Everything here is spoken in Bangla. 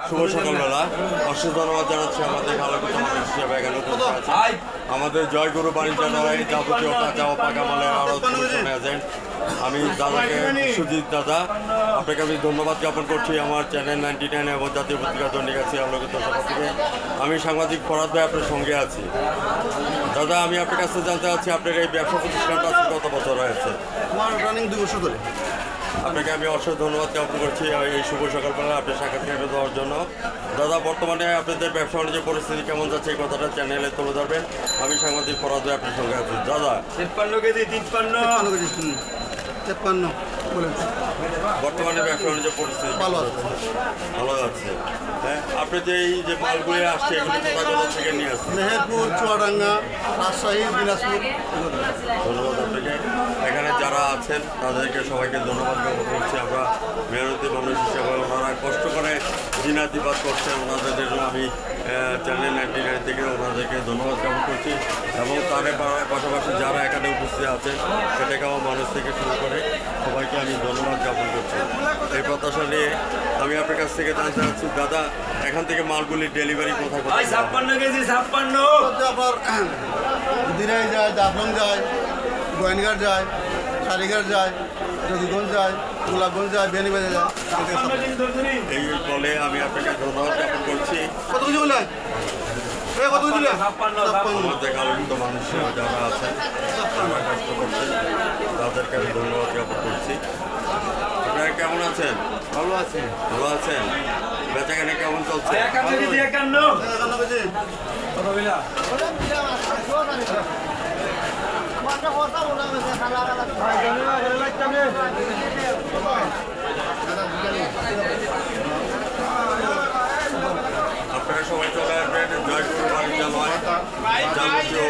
শুভ সকালবেলা, অশেষ ধন্যবাদ জানাচ্ছি আমাদের ভালো কথা মানুষ হিসেবে এখানে আমাদের জয়গুরু বাণিজ্যালয়ে যাবতীয় কাঁচা ও পাকা মালের আরও এজেন্ট আমি দাদাকে সুজিত দাদা, আপনাকে আমি ধন্যবাদ জ্ঞাপন করছি আমার চ্যানেল 99 এবং জাতীয় পত্রিকা দৈনিক আছে আলোকিত সভা থেকে। আমি সাংবাদিক ফরাদ ভাই আপনার সঙ্গে আছি। দাদা, আমি আপনার কাছে জানতে চাচ্ছি আপনার এই ব্যবসা প্রতিষ্ঠানটা কত বছর হয়েছে? আমার রানিং 2 বছর ধরে। আপনাকে আমি অসংখ্য ধন্যবাদ জ্ঞাপন করছি এই শুভ সকালবেলা আপনার সাক্ষাৎকার দেওয়ার জন্য। দাদা, বর্তমানে আপনাদের ব্যবসা বাণিজ্য পরিস্থিতি কেমন যাচ্ছে এই কথাটা চ্যানেলে তুলে ধরবেন। আমি সাংবাদিক ফরাদ ভাই আপনার সঙ্গে আছি। দাদা, 53 কেজি 53 বলেন। বর্তমানে ব্যবসা বাণিজ্য পরিস্থিতি ভালো আছে। ভালো যাচ্ছে। হ্যাঁ, আপনি যে এই যে মালগুলি আসছে এগুলি কোথা থেকে নিয়ে আসছেন? মেহেরপুর, চুয়াডাঙ্গা, রাজশাহী, দিনাজপুর। ধন্যবাদ আপনাকে। এখানে যারা আছেন তাদেরকে সবাইকে ধন্যবাদ জ্ঞাপন করছি। আমরা মেহনতি মানুষ হিসেবে ওনারা কষ্ট করে দিনাতিপাত করছেন, ওনাদের জন্য আমি চ্যানেল 99 থেকে ওনাদেরকে ধন্যবাদ জ্ঞাপন করছি এবং তার পাশাপাশি যারা এখানে উপস্থিত আছেন সেটাকেও মানুষ থেকে শুরু করে সবাইকে আমি ধন্যবাদ জ্ঞাপন করছি। এই প্রত্যাশা নিয়ে আমি আপনার কাছ থেকে জানতে চাচ্ছি, দাদা, এখান থেকে মালগুলি ডেলিভারি কোথায় কোথায়? 56 কেজি 56 আপনার দিনাই যায়, জাফলং যায়, গোয়েনঘাট যায়, কালীঘাট যায়, যোগীগঞ্জ যায়, গোলাপগঞ্জ যায়, বেনিবাজার যায়। এই বলে আমি আপনাকে ধন্যবাদ জ্ঞাপন করছি। কত কিছু বললেন? কত কিছু বললেন? আমাদের আলোকিত মানুষ যারা আছেন যারা কষ্ট করছেন তাদেরকে আমি ধন্যবাদ জ্ঞাপন করছি। আপনারা কেমন আছেন? ভালো আছে। ভালো আছেন? বেচাকেনা কেমন চলছে? 51 কেজি 51 আপনারা সবাই চলে আসবেন জয়গুরু বাণিজ্যালয়, যাবতীয়